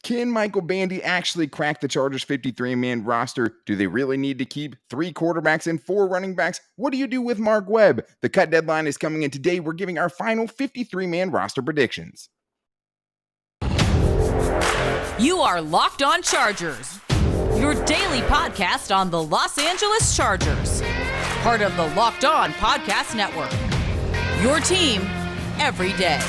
Can Michael Bandy actually crack the Chargers 53-man roster? Do they really need to keep 3 quarterbacks and 4 running backs? What do you do with Mark Webb? The cut deadline is coming in today. We're giving our final 53-man roster predictions. You are Locked On Chargers, your daily podcast on the Los Angeles Chargers, part of the Locked On Podcast Network, your team every day.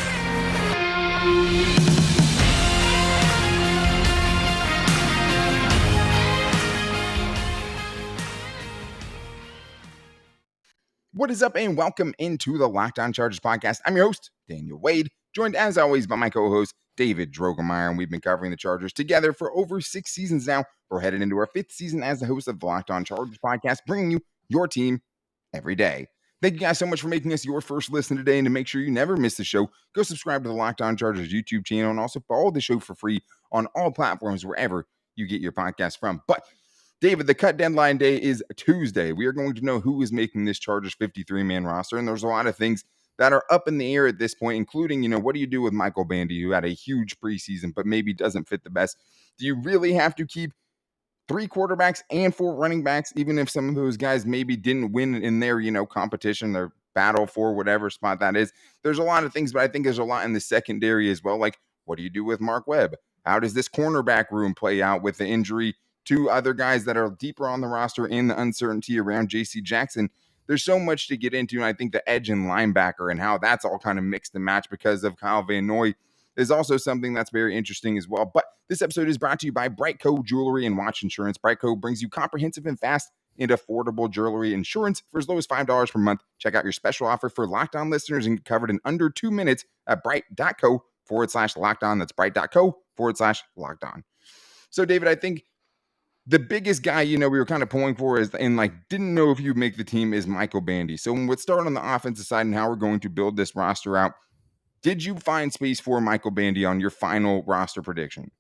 What is up, and welcome into the Locked On Chargers podcast. I'm your host, Daniel Wade, joined as always by my co-host, David Droegemeier, and we've been covering the Chargers together for over 6 seasons now. We're headed into our 5th season as the host of the Locked On Chargers podcast, bringing you your team every day. Thank you guys so much for making us your first listen today, and to make sure you never miss the show, go subscribe to the Locked On Chargers YouTube channel, and also follow the show for free on all platforms wherever you get your podcast from. But David, the cut deadline day is Tuesday. We are going to know who is making this Chargers 53-man roster, and there's a lot of things that are up in the air at this point, including, what do you do with Michael Bandy, who had a huge preseason but maybe doesn't fit the best? Do you really have to keep 3 quarterbacks and 4 running backs, even if some of those guys maybe didn't win in their, competition, their battle for whatever spot that is? There's a lot of things, but I think there's a lot in the secondary as well. Like, what do you do with Mark Webb? How does this cornerback room play out with the injury to other guys that are deeper on the roster and the uncertainty around J.C. Jackson? There's so much to get into, and I think the edge and linebacker and how that's all kind of mixed and matched because of Kyle Van Noy is also something that's very interesting as well. But this episode is brought to you by Brightco Jewelry and Watch Insurance. Brightco brings you comprehensive and fast and affordable jewelry insurance for as low as $5 per month. Check out your special offer for Locked On listeners and get covered in under 2 minutes at bright.co/lockdown. That's bright.co/lockdown. So, David, I think the biggest guy, we were kind of pulling for didn't know if you'd make the team is Michael Bandy. So let's start on the offensive side and how we're going to build this roster out. Did you find space for Michael Bandy on your final roster prediction?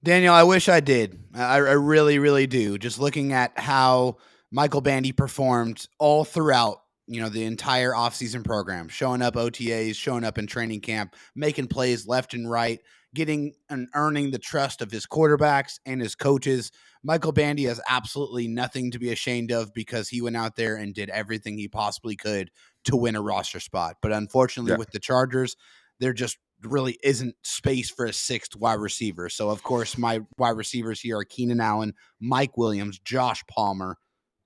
Daniel, I wish I did. I really, really do. Just looking at how Michael Bandy performed all throughout, the entire offseason program, showing up OTAs, showing up in training camp, making plays left and right, getting and earning the trust of his quarterbacks and his coaches. Michael Bandy has absolutely nothing to be ashamed of because he went out there and did everything he possibly could to win a roster spot. But unfortunately, with the Chargers, there just really isn't space for a 6th wide receiver. So, of course, my wide receivers here are Keenan Allen, Mike Williams, Josh Palmer,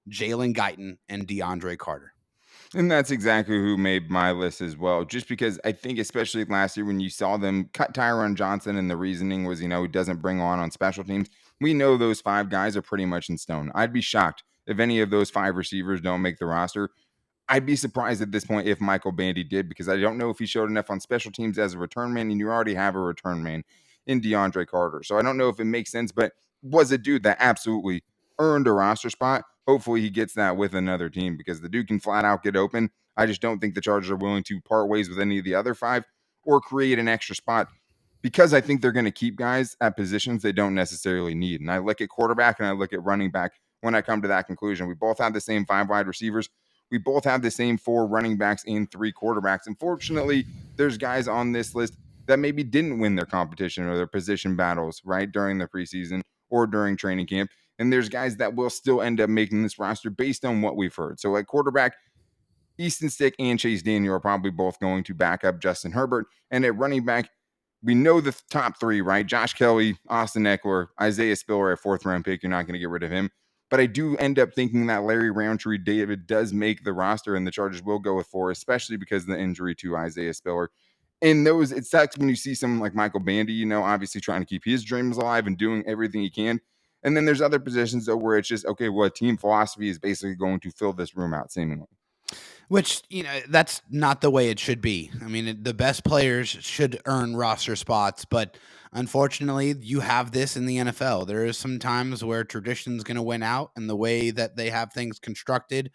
Jalen Guyton, and DeAndre Carter. And that's exactly who made my list as well, just because I think especially last year when you saw them cut Tyron Johnson and the reasoning was, he doesn't bring on special teams. We know those 5 guys are pretty much in stone. I'd be shocked if any of those 5 receivers don't make the roster. I'd be surprised at this point if Michael Bandy did, because I don't know if he showed enough on special teams as a return man, and you already have a return man in DeAndre Carter. So I don't know if it makes sense, but was a dude that absolutely earned a roster spot. Hopefully he gets that with another team because the dude can flat out get open. I just don't think the Chargers are willing to part ways with any of the other 5 or create an extra spot, because I think they're going to keep guys at positions they don't necessarily need. And I look at quarterback and I look at running back when I come to that conclusion. We both have the same 5 wide receivers. We both have the same 4 running backs and 3 quarterbacks. Unfortunately, there's guys on this list that maybe didn't win their competition or their position battles, right, during the preseason or during training camp. And there's guys that will still end up making this roster based on what we've heard. So at quarterback, Easton Stick and Chase Daniel are probably both going to back up Justin Herbert. And at running back, we know the top 3, right? Josh Kelly, Austin Eckler, Isaiah Spiller, a 4th-round pick. You're not going to get rid of him. But I do end up thinking that Larry Roundtree David does make the roster, and the Chargers will go with 4, especially because of the injury to Isaiah Spiller. And it sucks when you see someone like Michael Bandy, obviously trying to keep his dreams alive and doing everything he can. And then there's other positions, though, where it's just, okay, well, a team philosophy is basically going to fill this room out, seemingly. Which, that's not the way it should be. I mean, the best players should earn roster spots, but unfortunately, you have this in the NFL. There is some times where tradition's going to win out, and the way that they have things constructed,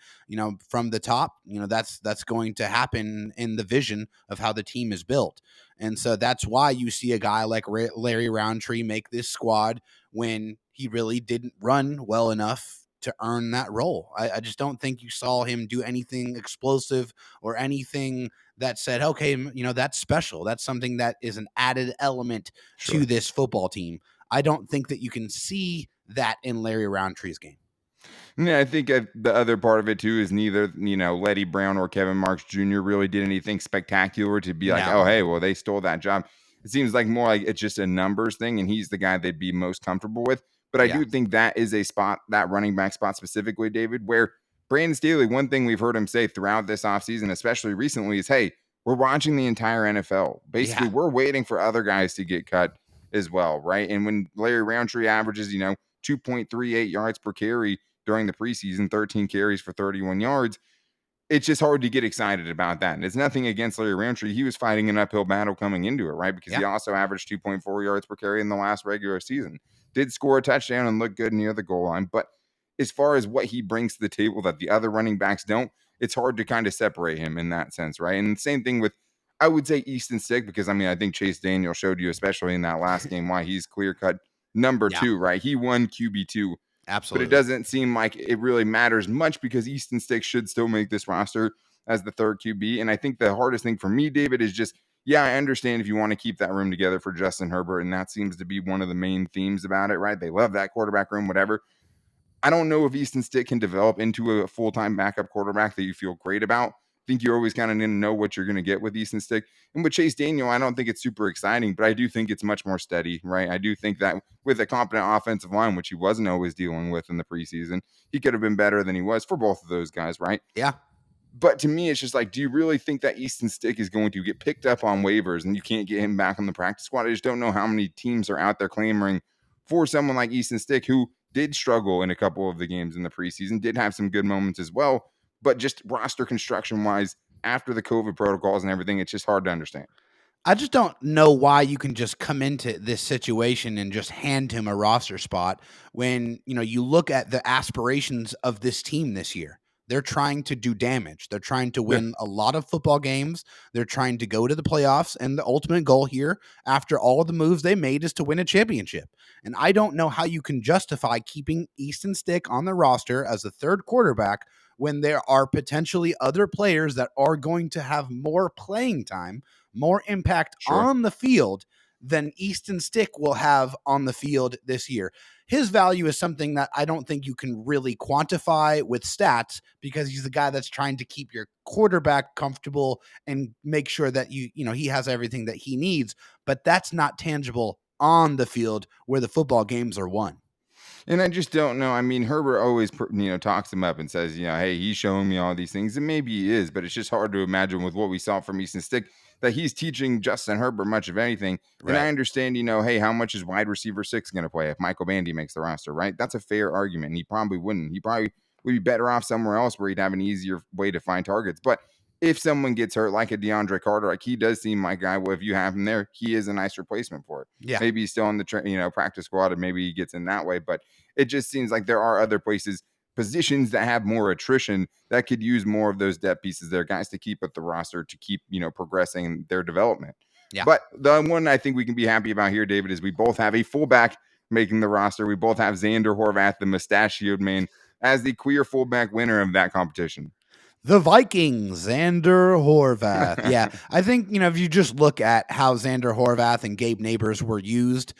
from the top, that's going to happen in the vision of how the team is built. And so that's why you see a guy like Larry Roundtree make this squad when he really didn't run well enough to earn that role. I just don't think you saw him do anything explosive or anything that said, okay, that's special. That's something that is an added element Sure. to this football team. I don't think that you can see that in Larry Roundtree's game. Yeah, I think the other part of it too is neither, Letty Brown or Kevin Marks Jr. really did anything spectacular to be like, oh, No. hey, well, they stole that job. It seems like more like it's just a numbers thing, and he's the guy they'd be most comfortable with. But I do think that is a spot, that running back spot specifically, David, where Brandon Staley, one thing we've heard him say throughout this offseason, especially recently, is, hey, we're watching the entire NFL. Basically, we're waiting for other guys to get cut as well, right? And when Larry Roundtree averages, 2.38 yards per carry during the preseason, 13 carries for 31 yards, it's just hard to get excited about that. And it's nothing against Larry Roundtree. He was fighting an uphill battle coming into it, right? Because he also averaged 2.4 yards per carry in the last regular season. Did score a touchdown and look good near the goal line. But as far as what he brings to the table that the other running backs don't, it's hard to kind of separate him in that sense, right? And the same thing with, I would say, Easton Stick, because I think Chase Daniel showed you, especially in that last game, why he's clear-cut number two, right? He won QB2. Absolutely. But it doesn't seem like it really matters much because Easton Stick should still make this roster as the third QB. And I think the hardest thing for me, David, is just, I understand if you want to keep that room together for Justin Herbert, and that seems to be one of the main themes about it, right? They love that quarterback room, whatever. I don't know if Easton Stick can develop into a full-time backup quarterback that you feel great about. I think you always kind of need to know what you're going to get with Easton Stick. And with Chase Daniel, I don't think it's super exciting, but I do think it's much more steady, right? I do think that with a competent offensive line, which he wasn't always dealing with in the preseason, he could have been better than he was for both of those guys, right? Yeah. But to me, it's just like, do you really think that Easton Stick is going to get picked up on waivers and you can't get him back on the practice squad? I just don't know how many teams are out there clamoring for someone like Easton Stick, who did struggle in a couple of the games in the preseason, did have some good moments as well, but just roster construction wise, after the COVID protocols and everything, it's just hard to understand. I just don't know why you can just come into this situation and just hand him a roster spot when, you look at the aspirations of this team this year. They're trying to do damage. They're trying to win a lot of football games. They're trying to go to the playoffs. And the ultimate goal here, after all of the moves they made, is to win a championship. And I don't know how you can justify keeping Easton Stick on the roster as a third quarterback when there are potentially other players that are going to have more playing time, more impact on the field than Easton Stick will have on the field this year. His value is something that I don't think you can really quantify with stats because he's the guy that's trying to keep your quarterback comfortable and make sure that he has everything that he needs, but that's not tangible on the field where the football games are won. And I just don't know. Herbert always, talks him up and says, hey, he's showing me all these things. And maybe he is, but it's just hard to imagine with what we saw from Easton Stick that he's teaching Justin Herbert much of anything. Right. And I understand, hey, how much is wide receiver 6 going to play if Michael Bandy makes the roster, right? That's a fair argument. And he probably wouldn't. He probably would be better off somewhere else where he'd have an easier way to find targets. But if someone gets hurt, like a DeAndre Carter, like he does seem my guy. Well, if you have him there, he is a nice replacement for it. Yeah. Maybe he's still on the practice squad, and maybe he gets in that way. But it just seems like there are other positions that have more attrition that could use more of those depth pieces there, guys to keep at the roster to keep progressing their development. Yeah. But the one I think we can be happy about here, David, is we both have a fullback making the roster. We both have Xander Horvath, the mustachioed man, as the queer fullback winner of that competition. The Vikings, Xander Horvath. Yeah, I think, if you just look at how Xander Horvath and Gabe Neighbors were used,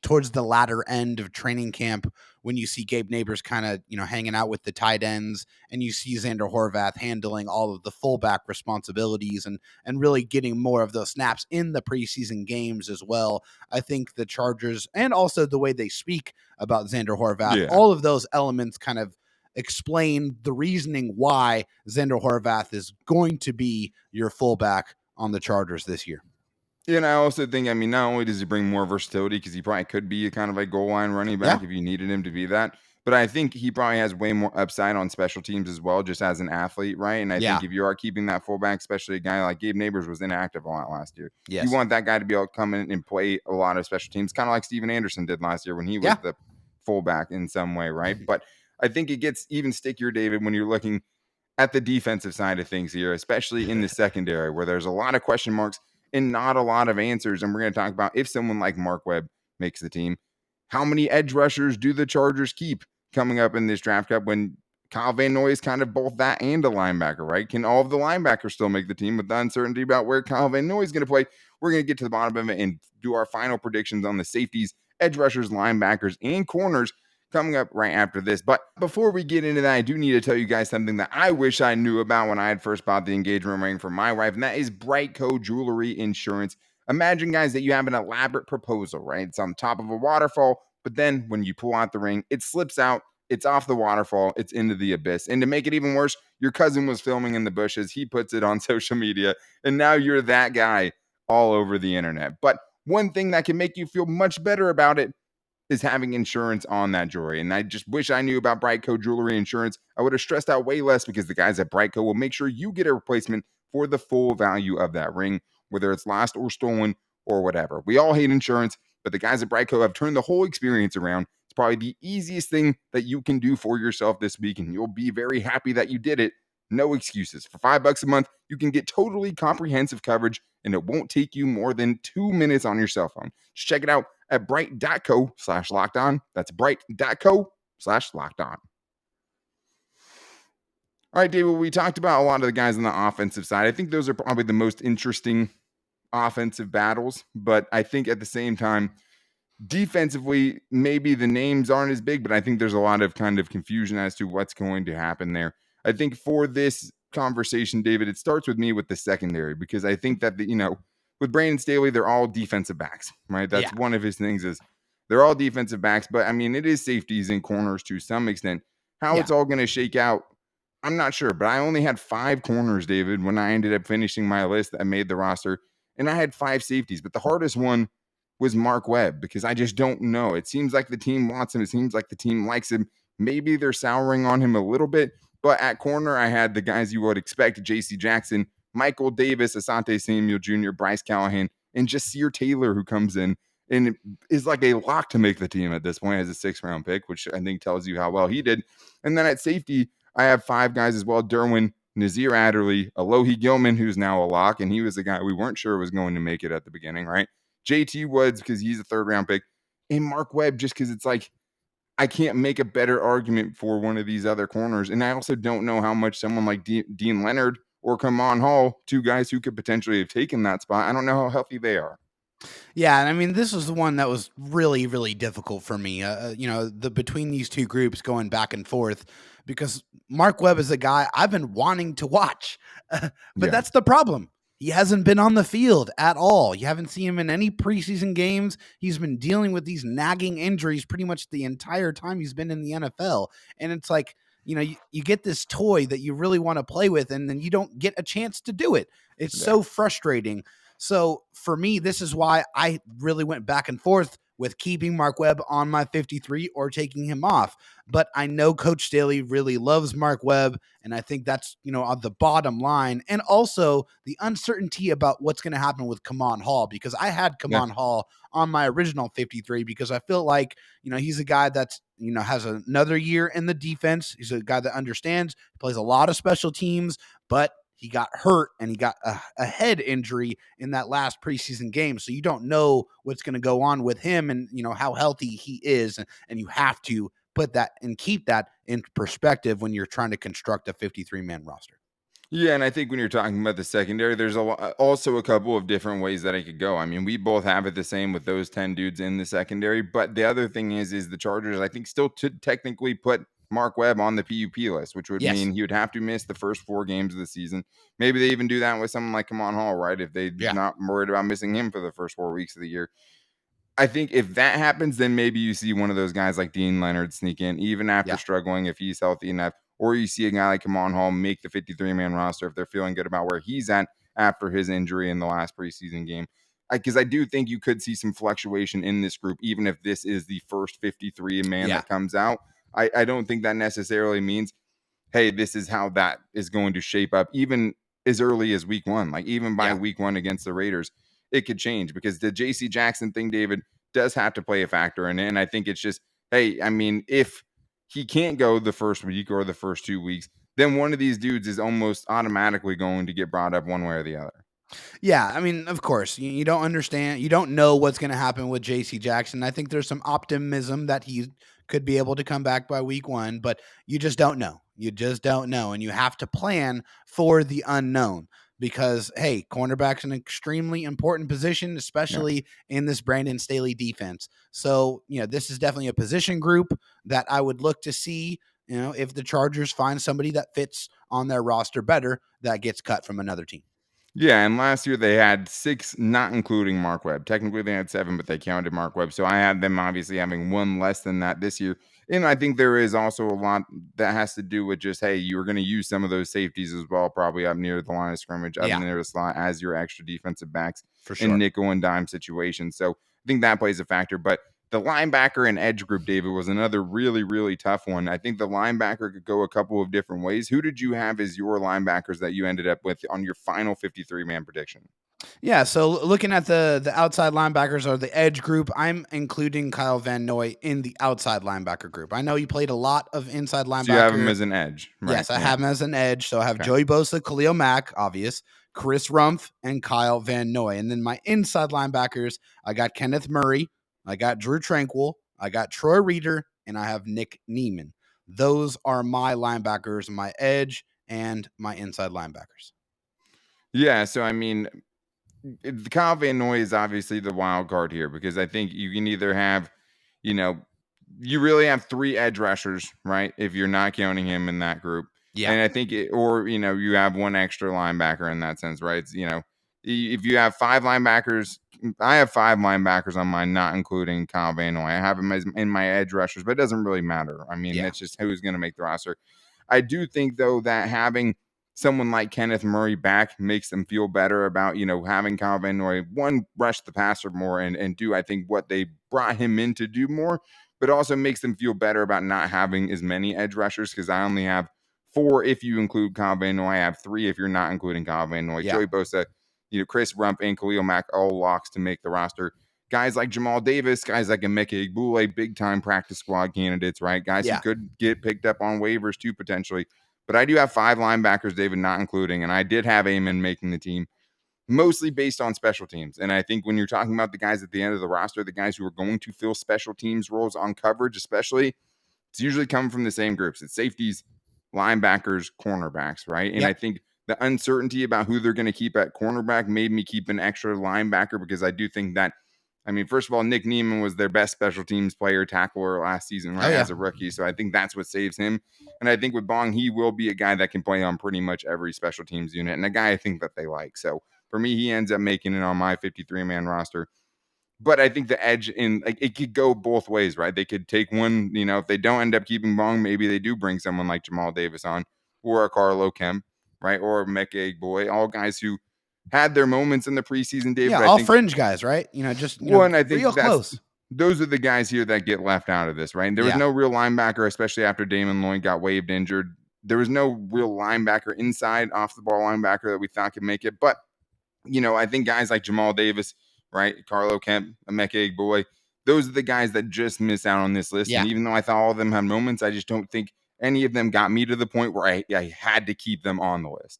towards the latter end of training camp, when you see Gabe Neighbors kind of, hanging out with the tight ends, and you see Xander Horvath handling all of the fullback responsibilities and really getting more of those snaps in the preseason games as well. I think the Chargers, and also the way they speak about Xander Horvath, all of those elements kind of explain the reasoning why Xander Horvath is going to be your fullback on the Chargers this year. And I also think, not only does he bring more versatility, because he probably could be a kind of a goal line running back if you needed him to be that, but I think he probably has way more upside on special teams as well, just as an athlete, right? And I think if you are keeping that fullback, especially a guy like Gabe Neighbors was inactive a lot last year. You want that guy to be able to come in and play a lot of special teams, kind of like Steven Anderson did last year when he was the fullback in some way, right? But I think it gets even stickier, David, when you're looking at the defensive side of things here, especially in the secondary, where there's a lot of question marks and not a lot of answers. And we're going to talk about if someone like Mark Webb makes the team, how many edge rushers do the Chargers keep coming up in this draft cup when Kyle Van Noy is kind of both that and a linebacker, right? Can all of the linebackers still make the team with the uncertainty about where Kyle Van Noy is going to play? We're going to get to the bottom of it and do our final predictions on the safeties, edge rushers, linebackers, and corners coming up right after this. But before we get into that, I do need to tell you guys something that I wish I knew about when I had first bought the engagement ring for my wife, and that is Brightco Jewelry Insurance. Imagine, guys, that you have an elaborate proposal, right? It's on top of a waterfall, but then when you pull out the ring, it slips out. It's off the waterfall. It's into the abyss. And to make it even worse, your cousin was filming in the bushes. He puts it on social media, and now you're that guy all over the internet. But one thing that can make you feel much better about it is having insurance on that jewelry. And I just wish I knew about Brightco Jewelry Insurance. I would have stressed out way less because the guys at Brightco will make sure you get a replacement for the full value of that ring, whether it's lost or stolen or whatever. We all hate insurance, but the guys at Brightco have turned the whole experience around. It's probably the easiest thing that you can do for yourself this week, and you'll be very happy that you did it. No excuses. For $5 a month, you can get totally comprehensive coverage, and it won't take you more than 2 minutes on your cell phone. Just check it out at bright.co/lockedon. That's bright.co/lockedon. All right, David, we talked about a lot of the guys on the offensive side. I think those are probably the most interesting offensive battles, but I think at the same time, defensively, maybe the names aren't as big, but I think there's a lot of kind of confusion as to what's going to happen there. I think for this conversation, David, it starts with me with the secondary, because I think that, with Brandon Staley, they're all defensive backs, right? That's one of his things is they're all defensive backs, but I mean, it is safeties and corners to some extent. How it's all going to shake out, I'm not sure, but I only had 5 corners, David, when I ended up finishing my list that made the roster, and I had 5 safeties, but the hardest one was Mark Webb, because I just don't know. It seems like the team wants him. It seems like the team likes him. Maybe they're souring on him a little bit, but at corner, I had the guys you would expect: J.C. Jackson, Michael Davis, Asante Samuel Jr., Bryce Callahan, and Jasir Taylor, who comes in and is like a lock to make the team at this point as a 6th-round pick, which I think tells you how well he did. And then at safety, I have 5 guys as well: Derwin, Nazir Adderley, Alohi Gilman, who's now a lock, and he was a guy we weren't sure was going to make it at the beginning, right? JT Woods, because he's a 3rd-round pick, and Mark Webb, just because it's like, I can't make a better argument for one of these other corners. And I also don't know how much someone like Dean Leonard or Kamon Hall, 2 guys who could potentially have taken that spot, I don't know how healthy they are. Yeah, I mean, this was the one that was really, really difficult for me. Between these two groups going back and forth, because Mark Webb is a guy I've been wanting to watch, but that's the problem. He hasn't been on the field at all. You haven't seen him in any preseason games. He's been dealing with these nagging injuries pretty much the entire time he's been in the NFL. And it's like, you get this toy that you really want to play with, and then you don't get a chance to do it. It's so frustrating. So for me, this is why I really went back and forth with keeping Mark Webb on my 53 or taking him off. But I know Coach Staley really loves Mark Webb, and I think that's, on the bottom line. And also the uncertainty about what's going to happen with Kamon Hall, because I had Kamon Hall on my original 53 because I feel like, he's a guy that's, has another year in the defense. He's a guy that understands, plays a lot of special teams, but he got hurt and he got a head injury in that last preseason game. So you don't know what's going to go on with him and, how healthy he is. And you have to put that and keep that in perspective when you're trying to construct a 53-man roster. Yeah, and I think when you're talking about the secondary, there's also a couple of different ways that I could go. I mean, we both have it the same with those 10 dudes in the secondary. But the other thing is the Chargers, I think, still technically put Mark Webb on the PUP list, which would mean he would have to miss the first 4 games of the season. Maybe they even do that with someone like Kamon Hall, right? If they're not worried about missing him for the first 4 weeks of the year. I think if that happens, then maybe you see one of those guys like Dean Leonard sneak in, even after struggling, if he's healthy enough. Or you see a guy like Kamon Hall make the 53-man roster if they're feeling good about where he's at after his injury in the last preseason game. Because I do think you could see some fluctuation in this group, even if this is the first 53-man that comes out. I don't think that necessarily means, hey, this is how that is going to shape up, even as early as week 1. Like, even by week 1 against the Raiders, it could change, because the J.C. Jackson thing, David, does have to play a factor in it. And I think it's just, hey, I mean, if he can't go the first week or the first 2 weeks, then one of these dudes is almost automatically going to get brought up one way or the other. Yeah, I mean, of course, you don't understand. You don't know what's going to happen with J.C. Jackson. I think there's some optimism that he could be able to come back by week 1, but you just don't know. You just don't know. And you have to plan for the unknown because, hey, cornerback's an extremely important position, especially in this Brandon Staley defense. So, this is definitely a position group that I would look to see, if the Chargers find somebody that fits on their roster better, that gets cut from another team. Yeah, and last year they had 6, not including Mark Webb. Technically, they had 7, but they counted Mark Webb. So I had them obviously having 1 less than that this year. And I think there is also a lot that has to do with just, hey, you were going to use some of those safeties as well, probably up near the line of scrimmage, up near the slot as your extra defensive backs For sure. in nickel and dime situations. So I think that plays a factor. But the linebacker and edge group, David, was another really, really tough one. I think the linebacker could go a couple of different ways. Who did you have as your linebackers that you ended up with on your final 53-man prediction? Yeah, so looking at the outside linebackers or the edge group, I'm including Kyle Van Noy in the outside linebacker group. I know you played a lot of inside linebacker. So you have him as an edge, right? Yes, I have him as an edge. So I have Okay. Joey Bosa, Khalil Mack, obvious, Chris Rumpf, and Kyle Van Noy. And then my inside linebackers, I got Kenneth Murray, I got Drew Tranquil, I got Troy Reeder, and I have Nick Neiman. Those are my linebackers, my edge, and my inside linebackers. Yeah, so I mean, Kyle Van Noy is obviously the wild card here because I think you can either have, you really have 3 edge rushers, right? If you're not counting him in that group. Yeah. And I think you have 1 extra linebacker in that sense, right? It's, if you have 5 linebackers, I have 5 linebackers on mine, not including Kyle Van Noy. I have him as in my edge rushers, but it doesn't really matter. I mean, that's just who's going to make the roster. I do think, though, that having someone like Kenneth Murray back makes them feel better about, having Kyle Van Noy, 1, rush the passer more and do, I think, what they brought him in to do more, but also makes them feel better about not having as many edge rushers because I only have 4 if you include Kyle Van Noy. I have 3 if you're not including Kyle Van Noy. Yeah. Joey Bosa, Chris Rumpf, and Khalil Mack, all locks to make the roster. Guys like Jamal Davis, guys like Emeka Egbule, big-time practice squad candidates, right? Guys who could get picked up on waivers too, potentially. But I do have 5 linebackers, David, not including, and I did have Amon making the team, mostly based on special teams. And I think when you're talking about the guys at the end of the roster, the guys who are going to fill special teams roles on coverage especially, it's usually coming from the same groups. It's safeties, linebackers, cornerbacks, right? And I think the uncertainty about who they're going to keep at cornerback made me keep an extra linebacker because I do think that, first of all, Nick Neiman was their best special teams player tackler last season, right, as a rookie. So I think that's what saves him. And I think with Bong, he will be a guy that can play on pretty much every special teams unit and a guy I think that they like. So for me, he ends up making it on my 53-man roster. But I think the edge it could go both ways, right? They could take one, if they don't end up keeping Bong, maybe they do bring someone like Jamal Davis on or a Carlo Kemp, right? Or Emeka Egbule, all guys who had their moments in the preseason, David. Yeah, all fringe guys, right? Just and I think real close. Those are the guys here that get left out of this, right? And there was no real linebacker, especially after Damon Lloyd got waived injured. There was no real linebacker inside, off the ball linebacker that we thought could make it. But, I think guys like Jamal Davis, right, Carlo Kemp, Emeka Egbule, those are the guys that just miss out on this list. Yeah. And even though I thought all of them had moments, I just don't think any of them got me to the point where I had to keep them on the list.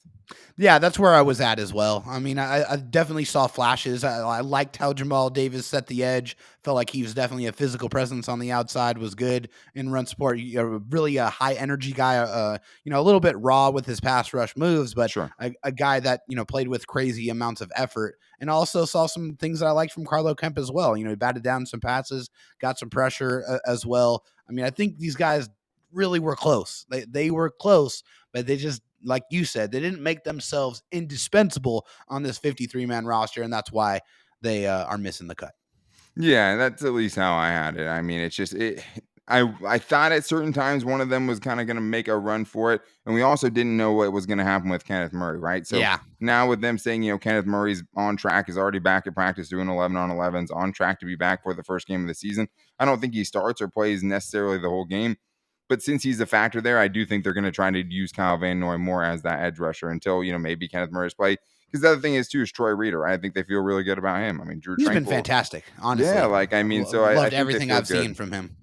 Yeah, that's where I was at as well. I definitely saw flashes. I liked how Jamal Davis set the edge. Felt like he was definitely a physical presence on the outside, was good in run support. Really a high energy guy, a little bit raw with his pass rush moves, but a guy that, played with crazy amounts of effort. And also saw some things that I liked from Carlo Kemp as well. He batted down some passes, got some pressure as well. I think these guys really were close. They were close, but they just, like you said, they didn't make themselves indispensable on this 53-man roster, and that's why they are missing the cut. Yeah, that's at least how I had it. It's just I thought at certain times one of them was kind of going to make a run for it, and we also didn't know what was going to happen with Kenneth Murray, right? So now with them saying, Kenneth Murray's on track, is already back at practice doing 11-on-11s, on track to be back for the first game of the season. I don't think he starts or plays necessarily the whole game. But since he's a factor there, I do think they're going to try to use Kyle Van Noy more as that edge rusher until, maybe Kenneth Murray's play. Because the other thing is, too, is Troy Reeder. Right? I think they feel really good about him. Drew He's Tranquil, been fantastic, honestly. Yeah, so I loved think everything I've seen from him.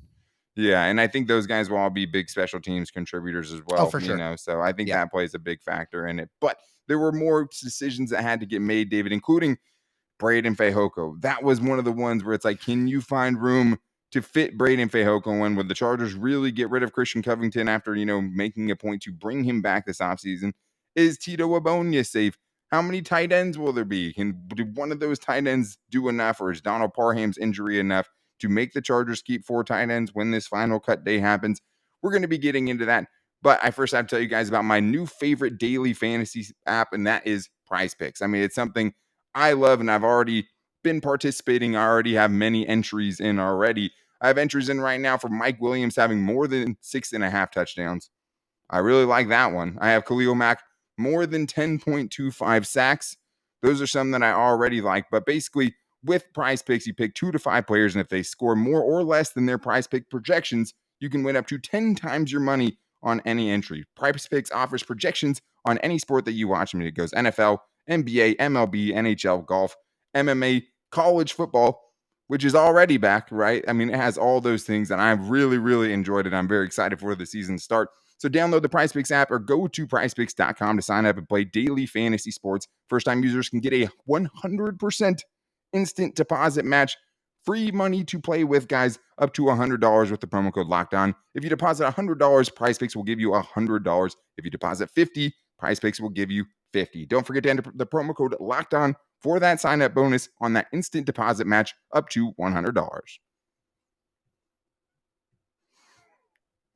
Yeah, and I think those guys will all be big special teams contributors as well. Oh, for sure. So I think that plays a big factor in it. But there were more decisions that had to get made, David, including Breiden Fehoko. That was one of the ones where it's like, can you find room to fit Breiden Fehoko in, would the Chargers really get rid of Christian Covington after, making a point to bring him back this offseason? Is Tito Abonia safe? How many tight ends will there be? Can one of those tight ends do enough, or is Donald Parham's injury enough to make the Chargers keep 4 tight ends when this final cut day happens? We're going to be getting into that. But I first have to tell you guys about my new favorite daily fantasy app, and that is Prize Picks. I mean, it's something I love, and I've already been participating. I already have many entries in already. I have entries in right now for Mike Williams having more than 6.5 touchdowns. I really like that one. I have Khalil Mack more than 10.25 sacks. Those are some that I already like. But basically, with Prize Picks, you pick 2 to 5 players, and if they score more or less than their Prize Pick projections, you can win up to 10 times your money on any entry. Prize Picks offers projections on any sport that you watch. I mean, it goes NFL, NBA, MLB, NHL, golf, MMA, college football, which is already back, right? I mean, it has all those things, and I've really, really enjoyed it. I'm very excited for the season to start. So download the PrizePicks app or go to prizepicks.com to sign up and play daily fantasy sports. First-time users can get a 100% instant deposit match. Free money to play with, guys, up to $100 with the promo code LOCKEDON. If you deposit $100, PrizePicks will give you $100. If you deposit $50, PrizePicks will give you $50. Don't forget to enter the promo code LOCKEDON for that sign-up bonus on that instant deposit match up to $100.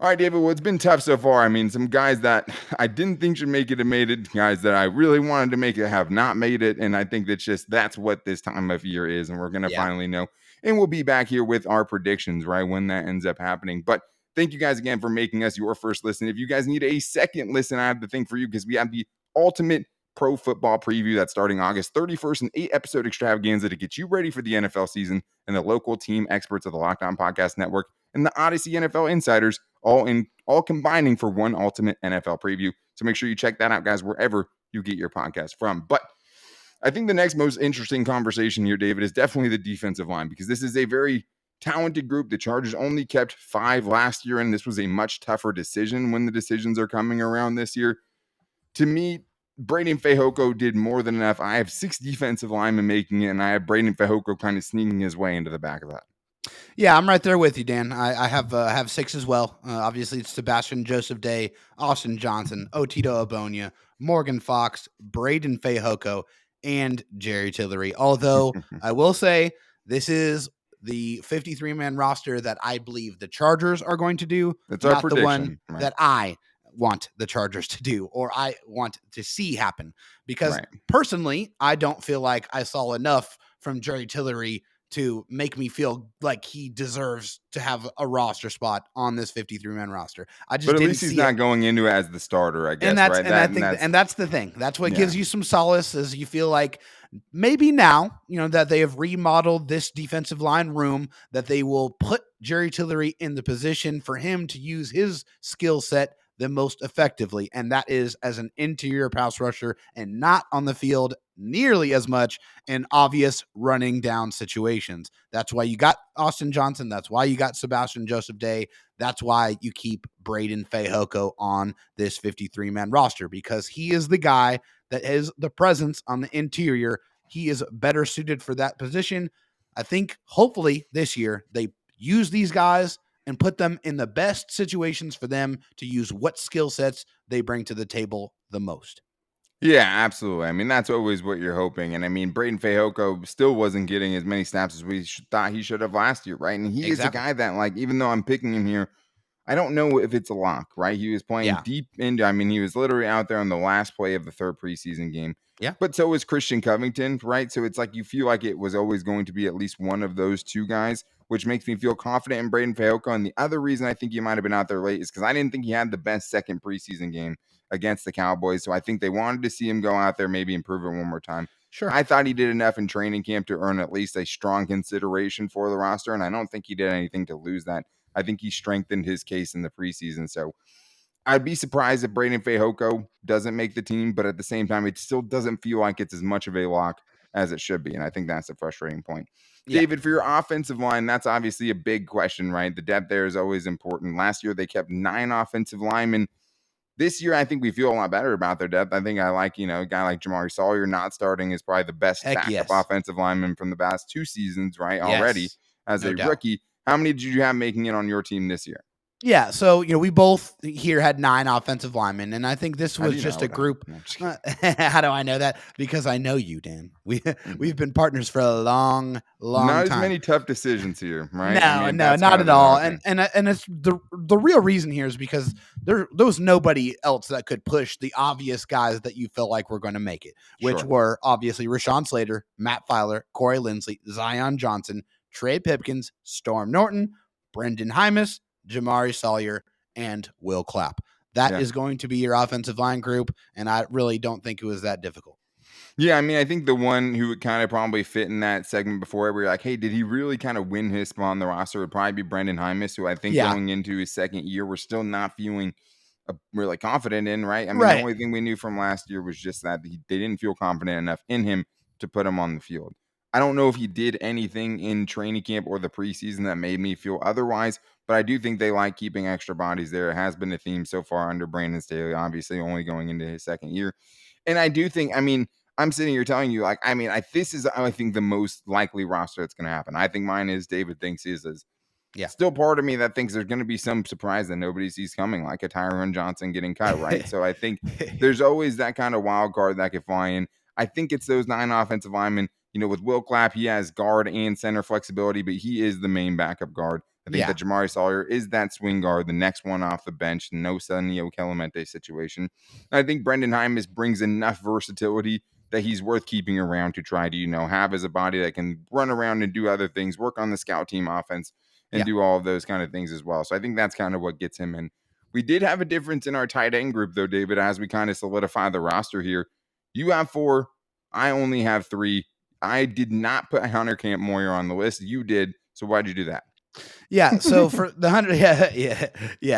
All right, David, well, it's been tough so far. I mean, some guys that I didn't think should make it have made it, guys that I really wanted to make it have not made it, and I think that's what this time of year is, and we're going to finally know. And we'll be back here with our predictions, right, when that ends up happening. But thank you guys again for making us your first listen. If you guys need a second listen, I have the thing for you, because we have the ultimate pro football preview that's starting August 31st, an 8-episode extravaganza to get you ready for the NFL season, and the local team experts of the Locked On Podcast Network and the Odyssey NFL Insiders all combining for one ultimate NFL preview. So make sure you check that out, guys, wherever you get your podcast from. But I think the next most interesting conversation here, David, is definitely the defensive line, because this is a very talented group. The Chargers only kept 5 last year, and this was a much tougher decision when the decisions are coming around this year. To me, Breiden Fehoko did more than enough. I have 6 defensive linemen making it, and I have Breiden Fehoko kind of sneaking his way into the back of that. Yeah, I'm right there with you, Dan. I have 6 as well. Obviously, it's Sebastian Joseph Day, Austin Johnson, Otito Abonia, Morgan Fox, Breiden Fehoko, and Jerry Tillery. Although I will say this is the 53-man roster that I believe the Chargers are going to do. That's our prediction, the one right? that I want the Chargers to do, or I want to see happen. Because personally, I don't feel like I saw enough from Jerry Tillery to make me feel like he deserves to have a roster spot on this 53-man roster. But at least he's not going into it as the starter, I guess. And that's the thing. That's what gives you some solace, is you feel like maybe now, that they have remodeled this defensive line room, that they will put Jerry Tillery in the position for him to use his skill set the most effectively, and that is as an interior pass rusher and not on the field nearly as much in obvious running down situations. That's why you got Austin Johnson. That's why you got Sebastian Joseph Day. That's why you keep Breiden Fehoko on this 53-man roster, because he is the guy that has the presence on the interior. He is better suited for that position. I think hopefully this year they use these guys and put them in the best situations for them to use what skill sets they bring to the table the most. Yeah, absolutely. I mean, that's always what you're hoping. And I mean, Breiden Fehoko still wasn't getting as many snaps as we thought he should have last year, right? And he is a guy that, like, even though I'm picking him here, I don't know if it's a lock, right? He was playing deep into, I mean, he was literally out there on the last play of the 3rd preseason game. Yeah. But so was Christian Covington, right? So it's like you feel like it was always going to be at least one of those 2 guys, which makes me feel confident in Breiden Fehoko. And the other reason I think he might have been out there late is because I didn't think he had the best 2nd preseason game against the Cowboys. So I think they wanted to see him go out there, maybe improve it one more time. Sure. I thought he did enough in training camp to earn at least a strong consideration for the roster, and I don't think he did anything to lose that. I think he strengthened his case in the preseason. So I'd be surprised if Breiden Fehoko doesn't make the team, but at the same time, it still doesn't feel like it's as much of a lock as it should be. And I think that's a frustrating point. Yeah. David, for your offensive line, that's obviously a big question, right? The depth there is always important. Last year, they kept 9 offensive linemen. This year, I think we feel a lot better about their depth. I think I like, a guy like Jamari Sawyer not starting is probably the best backup offensive lineman from the past 2 seasons, right? Already as a rookie. How many did you have making it on your team this year? Yeah, so we both here had 9 offensive linemen, and I think this How do was you know just I a would have? group. No, I'm just kidding. How do I know that? Because I know you, Dan. We've been partners for a long, long Not as time. many tough decisions here, right? No, That's not kind at of all. okay. And it's the real reason here is because there was nobody else that could push the obvious guys that you feel like were going to make it, which Sure. were obviously Rashawn Slater, Matt Filer, Corey Lindsley, Zion Johnson, Trey Pipkins, Storm Norton, Brendan Hymus, Jamari Sawyer, and Will Clapp. That Yeah. is going to be your offensive line group, and I really don't think it was that difficult. Yeah, I think the one who would kind of probably fit in that segment before we were like, hey, did he really kind of win his spot on the roster? Would probably be Brendan Hymus, who I think Yeah. going into his second year, we're still not feeling really confident in, right? The Right. only thing we knew from last year was just that they didn't feel confident enough in him to put him on the field. I don't know if he did anything in training camp or the preseason that made me feel otherwise, but I do think they like keeping extra bodies there. It has been a theme so far under Brandon Staley, obviously only going into his second year. And I do think, I'm sitting here telling you, this is, I think, the most likely roster that's going to happen. I think mine is David thinks his is. Yeah. Still part of me that thinks there's going to be some surprise that nobody sees coming, like a Tyron Johnson getting cut, right? So I think there's always that kind of wild card that could fly in. I think it's those 9 offensive linemen. With Will Clapp, he has guard and center flexibility, but he is the main backup guard. I think that Jamari Sawyer is that swing guard, the next one off the bench, no Sonny Clemente situation. I think Brendan Hymus brings enough versatility that he's worth keeping around to try to, have as a body that can run around and do other things, work on the scout team offense, and do all of those kind of things as well. So I think that's kind of what gets him in. We did have a difference in our tight end group, though, David, as we kind of solidify the roster here. You have 4. I only have 3. I did not put Hunter Camp Moyer on the list. You did. So why'd you do that? Yeah, so for the Hunter,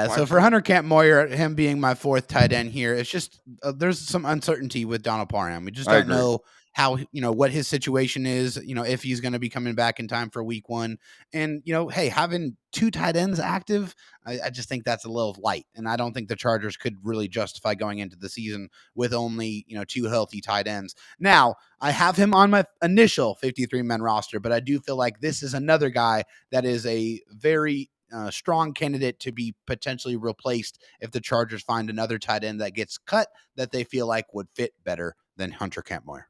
So for Hunter Camp Moyer, him being my 4th tight end here, it's just there's some uncertainty with Donald Parham. We just don't know how what his situation is. If he's going to be coming back in time for week 1, and hey, having 2 tight ends active, I just think that's a little light, and I don't think the Chargers could really justify going into the season with only 2 healthy tight ends. Now I have him on my initial 53-man roster, but I do feel like this is another guy that is a very strong candidate to be potentially replaced if the Chargers find another tight end that gets cut that they feel like would fit better than Hunter Camp Moyer.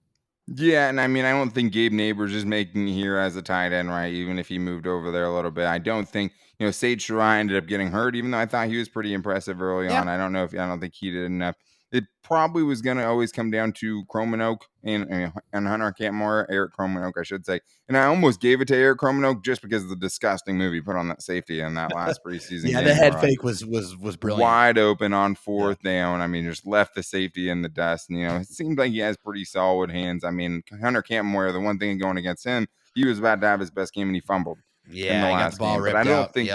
Yeah, and I don't think Gabe Neighbors is making it here as a tight end, right? Even if he moved over there a little bit. I don't think, Sage Shirai ended up getting hurt, even though I thought he was pretty impressive early on. I don't think he did enough. It probably was going to always come down to Cromanoke and Hunter Camp Moyer, Eric Cromanoke, I should say. And I almost gave it to Eric Cromanoke just because of the disgusting move he put on that safety in that last preseason game. The head fake was brilliant. Wide open on 4th down. Just left the safety in the dust. And, it seems like he has pretty solid hands. Hunter Camp Moyer, the one thing going against him, he was about to have his best game and he fumbled in the last got the ball game. ripped But I don't out. think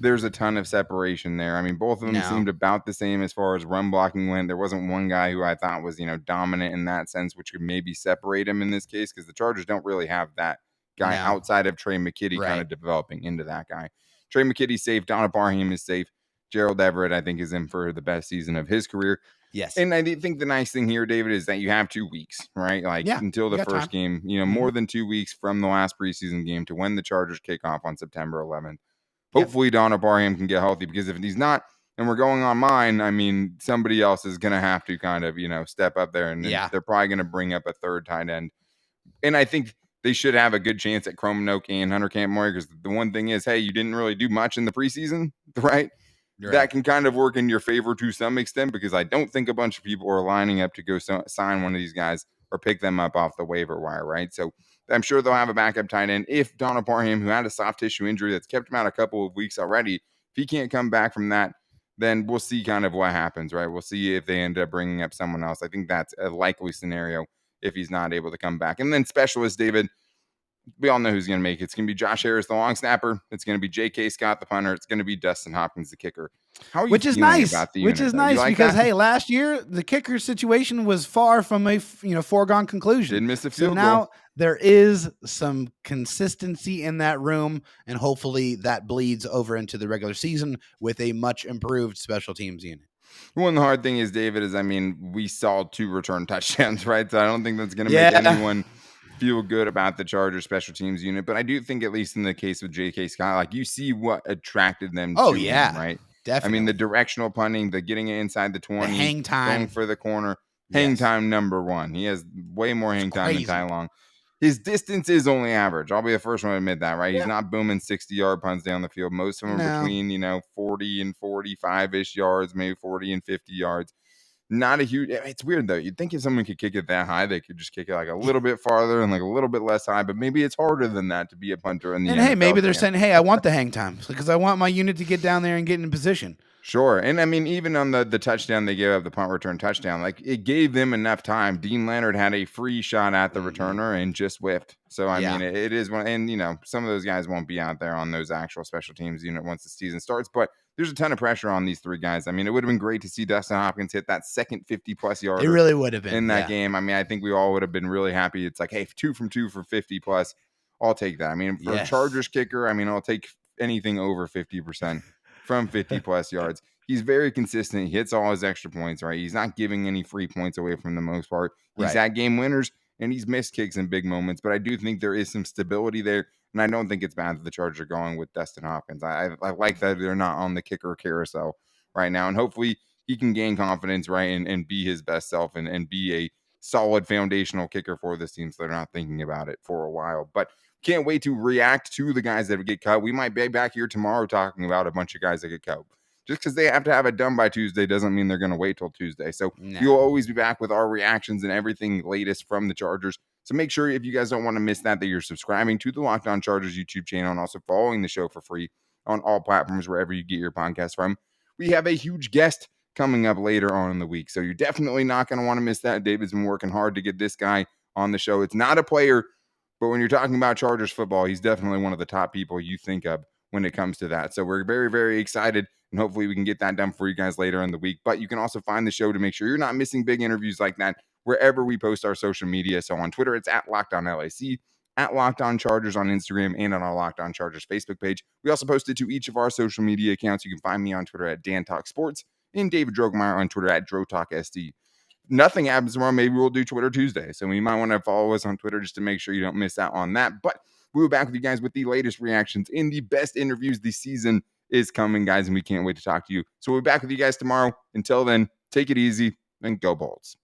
there's a ton of separation there. Both of them seemed about the same as far as run blocking went. There wasn't one guy who I thought was, dominant in that sense, which could maybe separate him in this case because the Chargers don't really have that guy outside of Trey McKitty kind of developing into that guy. Trey McKitty's safe. Donald Parham is safe. Gerald Everett, I think, is in for the best season of his career. Yes. And I think the nice thing here, David, is that you have 2 weeks, right? Until the first game, more than 2 weeks from the last preseason game to when the Chargers kick off on September 11th. Hopefully Donald Parham can get healthy because if he's not, and we're going on mine, somebody else is going to have to kind of, step up there and they're probably going to bring up a 3rd tight end. And I think they should have a good chance at Cromanoke and Hunter Camp Moyer because the one thing is, hey, you didn't really do much in the preseason, right? That can kind of work in your favor to some extent because I don't think a bunch of people are lining up to go sign one of these guys or pick them up off the waiver wire, right? So I'm sure they'll have a backup tight end. If Donald Parham, who had a soft tissue injury that's kept him out a couple of weeks already, if he can't come back from that, then we'll see kind of what happens, right? We'll see if they end up bringing up someone else. I think that's a likely scenario if he's not able to come back. And then specialist, David, we all know who's going to make it. It's going to be Josh Harris, the long snapper. It's going to be J.K. Scott, the punter. It's going to be Dustin Hopkins, the kicker. How are you feeling about the unit? Which is nice because, hey, last year the kicker situation was far from a foregone conclusion. Didn't miss a field goal. Now there is some consistency in that room, and hopefully that bleeds over into the regular season with a much improved special teams unit. One the hard thing is, David, is we saw 2 return touchdowns, right? So I don't think that's going to make anyone feel good about the Chargers special teams unit, but I do think, at least in the case with J.K. Scott, like, you see what attracted them Oh, to yeah. him, right? I mean, the Definitely. directional punting, the getting it inside the 20, hang time. going for the corner, hang Yes. time number one. He has way more hang time than crazy. Ty Long. His distance is only average. I'll be the first one to admit that, right? Yeah. He's not booming 60-yard punts down the field. Most of them are No. between, 40 and 45-ish yards, maybe 40 and 50 yards. Not a huge. It's weird though. You'd think if someone could kick it that high, they could just kick it like a little bit farther and like a little bit less high. But maybe it's harder than that to be a punter in the And NFL hey, maybe they're game. saying, hey, I want the hang time because I want my unit to get down there and get in position. Sure. And I mean, even on the touchdown they gave up, the punt return touchdown, like, it gave them enough time. Dean Leonard had a free shot at the returner and just whiffed. So, I mean, it is one. And, some of those guys won't be out there on those actual special teams unit once the season starts. But there's a ton of pressure on these three guys. I mean, it would have been great to see Dustin Hopkins hit that second 50-plus yarder. It really would have been in that game. I mean, I think we all would have been really happy. It's like, hey, 2 from 2 for 50-plus. I'll take that. I mean, for a Chargers kicker, I mean, I'll take anything over 50% from 50-plus yards. He's very consistent. He hits all his extra points, right? He's not giving any free points away from the most part. He's at game winners, and he's missed kicks in big moments. But I do think there is some stability there, and I don't think it's bad that the Chargers are going with Dustin Hopkins. I like that they're not on the kicker carousel right now, and hopefully he can gain confidence, right, and be his best self and be a solid foundational kicker for this team, so they're not thinking about it for a while. But can't wait to react to the guys that get cut. We might be back here tomorrow talking about a bunch of guys that get cut. Just because they have to have it done by Tuesday doesn't mean they're going to wait till Tuesday. So you'll always be back with our reactions and everything latest from the Chargers. So make sure, if you guys don't want to miss that you're subscribing to the Locked On Chargers YouTube channel and also following the show for free on all platforms wherever you get your podcast from. We have a huge guest coming up later on in the week, so you're definitely not going to want to miss that. David's been working hard to get this guy on the show. It's not a player, but when you're talking about Chargers football, he's definitely one of the top people you think of when it comes to that. So we're very, very excited, and hopefully we can get that done for you guys later in the week. But you can also find the show to make sure you're not missing big interviews like that wherever we post our social media. So on Twitter, it's at LockedOnLAC, at Locked On Chargers on Instagram, and on our Locked On Chargers Facebook page. We also posted to each of our social media accounts. You can find me on Twitter at Dan Talk Sports and David Droegemeier on Twitter at DroTalkSD. Nothing happens tomorrow. Maybe we'll do Twitter Tuesday. So you might want to follow us on Twitter just to make sure you don't miss out on that. But we'll be back with you guys with the latest reactions and the best interviews. The season is coming, guys, and we can't wait to talk to you. So we'll be back with you guys tomorrow. Until then, take it easy and go Bolts.